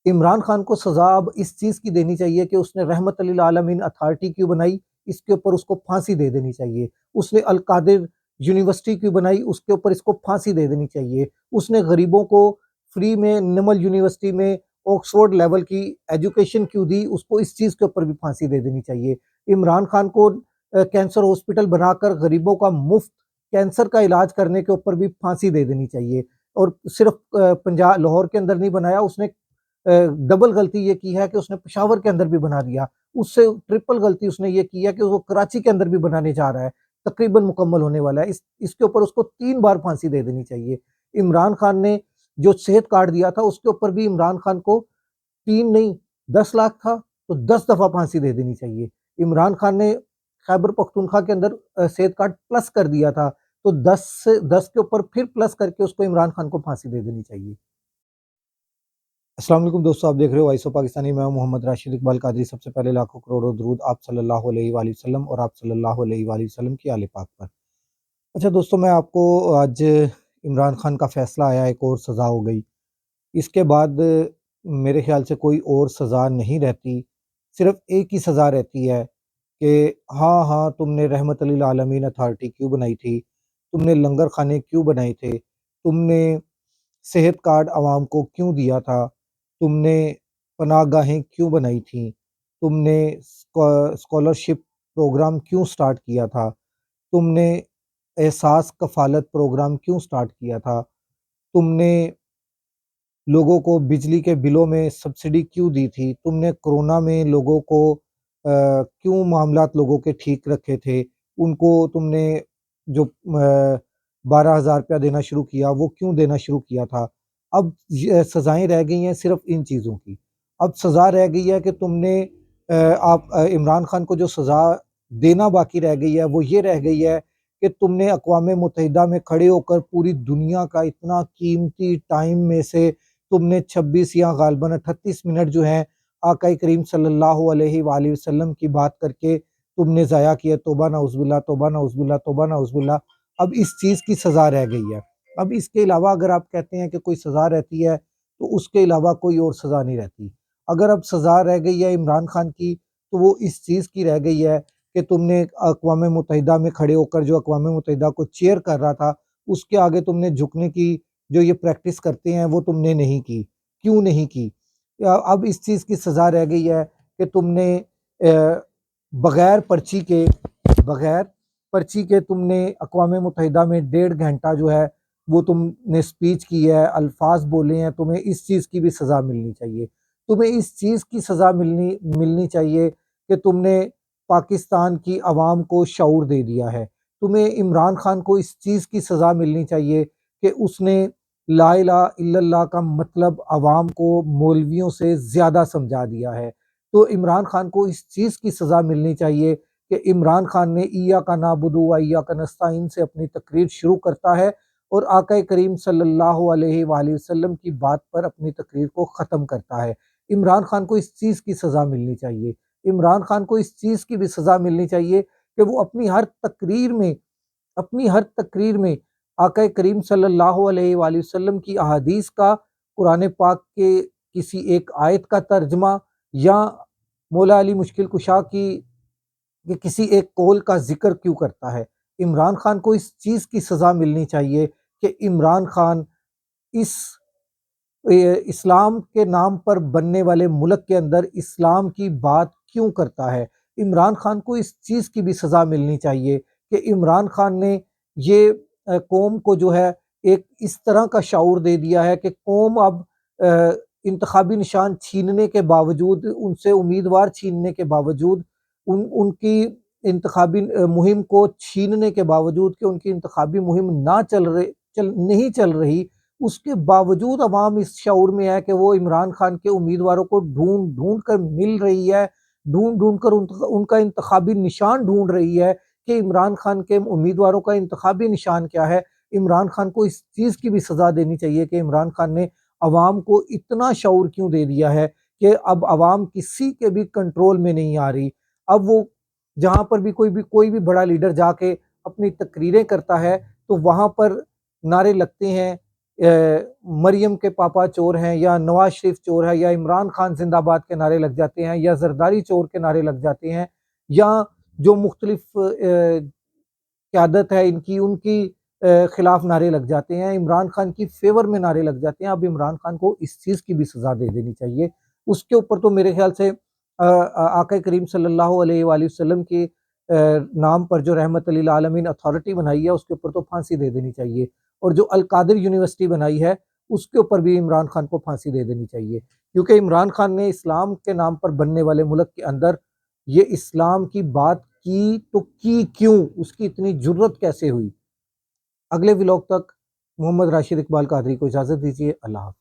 عمران خان کو سزا اب اس چیز کی دینی چاہیے کہ اس نے رحمت للعالمین اتھارٹی کیوں بنائی، اس کے اوپر اس کو پھانسی دے دینی چاہیے۔ اس نے القادر یونیورسٹی کیوں بنائی، اس کے اوپر اس کو پھانسی دے دینی چاہیے۔ اس نے غریبوں کو فری میں نمل یونیورسٹی میں آکسفورڈ لیول کی ایجوکیشن کیوں دی، اس کو اس چیز کے اوپر بھی پھانسی دے دینی چاہیے۔ عمران خان کو کینسر ہاسپٹل بنا کر غریبوں کا مفت کینسر کا علاج کرنے کے اوپر بھی پھانسی دے دینی چاہیے۔ اور صرف پنجاب لاہور کے اندر نہیں بنایا، اس نے ڈبل غلطی یہ کی ہے کہ اس نے پشاور کے اندر بھی بنا دیا، اس سے ٹرپل غلطی اس نے یہ کی ہے کہ وہ کراچی کے اندر بھی بنانے جا رہا ہے، تقریباً مکمل ہونے والا ہے۔ اس کے اوپر اس کو 3 بار پھانسی دے دینی چاہیے۔ عمران خان نے جو صحت کارڈ دیا تھا اس کے اوپر بھی عمران خان کو 3 نہیں 10 لاکھ تھا تو 10 دفعہ پھانسی دے دینی چاہیے۔ عمران خان نے خیبر پختونخوا کے اندر صحت کارڈ پلس کر دیا تھا تو 10 کے اوپر پھر پلس کر کے اس کو عمران خان کو پھانسی دے دینی چاہیے۔ السلام علیکم دوستو، آپ دیکھ رہے ہو وائس آف پاکستانی، میں محمد راشد اقبال قادری۔ سب سے پہلے لاکھوں کروڑوں درود آپ صلی اللہ علیہ وآلہ وسلم اور آپ صلی اللہ علیہ وآلہ وسلم کی آل پاک پر۔ اچھا دوستو، میں آپ کو آج عمران خان کا فیصلہ آیا، ایک اور سزا ہو گئی، اس کے بعد میرے خیال سے کوئی اور سزا نہیں رہتی، صرف ایک ہی سزا رہتی ہے کہ ہاں تم نے رحمت للعالمین اتھارٹی کیوں بنائی تھی، تم نے لنگر خانے کیوں بنائے تھے، تم نے صحت کارڈ عوام کو کیوں دیا تھا، تم نے پناہ گاہیں کیوں بنائی تھیں، تم نے اسکالرشپ پروگرام کیوں سٹارٹ کیا تھا، تم نے احساس کفالت پروگرام کیوں سٹارٹ کیا تھا، تم نے لوگوں کو بجلی کے بلوں میں سبسڈی کیوں دی تھی، تم نے کرونا میں لوگوں کو کیوں معاملات لوگوں کے ٹھیک رکھے تھے، ان کو تم نے جو 12,000 روپیہ دینا شروع کیا وہ کیوں دینا شروع کیا تھا۔ اب سزائیں رہ گئی ہیں صرف ان چیزوں کی۔ اب سزا رہ گئی ہے کہ تم نے آپ عمران خان کو جو سزا دینا باقی رہ گئی ہے وہ یہ رہ گئی ہے کہ تم نے اقوام متحدہ میں کھڑے ہو کر پوری دنیا کا اتنا قیمتی ٹائم میں سے تم نے 26 یا غالباً 38 منٹ جو ہیں آقا کریم صلی اللہ علیہ وآلہ وسلم کی بات کر کے تم نے ضائع کیا۔ توبہ نعوذ باللہ، توبہ نعوذ باللہ، توبہ نعوذ باللہ۔ اب اس چیز کی سزا رہ گئی ہے۔ اب اس کے علاوہ اگر آپ کہتے ہیں کہ کوئی سزا رہتی ہے تو اس کے علاوہ کوئی اور سزا نہیں رہتی۔ اگر اب سزا رہ گئی ہے عمران خان کی تو وہ اس چیز کی رہ گئی ہے کہ تم نے اقوام متحدہ میں کھڑے ہو کر جو اقوام متحدہ کو چیئر کر رہا تھا اس کے آگے تم نے جھکنے کی جو یہ پریکٹس کرتے ہیں وہ تم نے نہیں کی۔ کیوں نہیں کی؟ اب اس چیز کی سزا رہ گئی ہے کہ تم نے بغیر پرچی کے تم نے اقوام متحدہ میں 1.5 گھنٹہ جو ہے وہ تم نے سپیچ کی ہے، الفاظ بولے ہیں، تمہیں اس چیز کی بھی سزا ملنی چاہیے۔ تمہیں اس چیز کی سزا ملنی چاہیے کہ تم نے پاکستان کی عوام کو شعور دے دیا ہے۔ تمہیں عمران خان کو اس چیز کی سزا ملنی چاہیے کہ اس نے لا الہ الا اللہ کا مطلب عوام کو مولویوں سے زیادہ سمجھا دیا ہے۔ تو عمران خان کو اس چیز کی سزا ملنی چاہیے کہ عمران خان نے ایاک نعبد و ایاک نستعین سے اپنی تقریر شروع کرتا ہے اور آقا کریم صلی اللہ علیہ وآلہ وسلم کی بات پر اپنی تقریر کو ختم کرتا ہے۔ عمران خان کو اس چیز کی سزا ملنی چاہیے۔ عمران خان کو اس چیز کی بھی سزا ملنی چاہیے کہ وہ اپنی ہر تقریر میں آقا کریم صلی اللہ علیہ وآلہ وسلم کی احادیث کا، قرآن پاک کے کسی ایک آیت کا ترجمہ یا مولا علی مشکل کشا کی کسی ایک قول کا ذکر کیوں کرتا ہے۔ عمران خان کو اس چیز کی سزا ملنی چاہیے کہ عمران خان اس اسلام کے نام پر بننے والے ملک کے اندر اسلام کی بات کیوں کرتا ہے۔ عمران خان کو اس چیز کی بھی سزا ملنی چاہیے کہ عمران خان نے یہ قوم کو جو ہے ایک اس طرح کا شعور دے دیا ہے کہ قوم اب انتخابی نشان چھیننے کے باوجود، ان سے امیدوار چھیننے کے باوجود، ان کی انتخابی مہم کو چھیننے کے باوجود کہ ان کی انتخابی مہم نہیں چل رہی، اس کے باوجود عوام اس شعور میں ہے کہ وہ عمران خان کے امیدواروں کو ڈھونڈ کر مل رہی ہے، ڈھونڈ کر ان کا انتخابی نشان ڈھونڈ رہی ہے کہ عمران خان کے امیدواروں کا انتخابی نشان کیا ہے۔ عمران خان کو اس چیز کی بھی سزا دینی چاہیے کہ عمران خان نے عوام کو اتنا شعور کیوں دے دیا ہے کہ اب عوام کسی کے بھی کنٹرول میں نہیں آ رہی۔ اب وہ جہاں پر بھی کوئی بھی بڑا لیڈر جا کے اپنی تقریریں کرتا ہے تو وہاں پر نعرے لگتے ہیں، مریم کے پاپا چور ہیں یا نواز شریف چور ہے یا عمران خان زندہ باد کے نعرے لگ جاتے ہیں یا زرداری چور کے نعرے لگ جاتے ہیں یا جو مختلف قیادت ہے ان کی خلاف نعرے لگ جاتے ہیں، عمران خان کی فیور میں نعرے لگ جاتے ہیں، اب عمران خان کو اس چیز کی بھی سزا دے دینی چاہیے۔ اس کے اوپر تو میرے خیال سے آقا کریم صلی اللہ علیہ وآلہ وسلم کے نام پر جو رحمت للعالمین اتھارٹی بنائی ہے اس کے اوپر تو پھانسی دے دینی چاہیے، اور جو القادر یونیورسٹی بنائی ہے اس کے اوپر بھی عمران خان کو پھانسی دے دینی چاہیے، کیونکہ عمران خان نے اسلام کے نام پر بننے والے ملک کے اندر یہ اسلام کی بات کی تو کی کیوں، اس کی اتنی جرت کیسے ہوئی۔ اگلے ولاگ تک محمد راشد اقبال قادری کو اجازت دیجیے، اللہ حافظ۔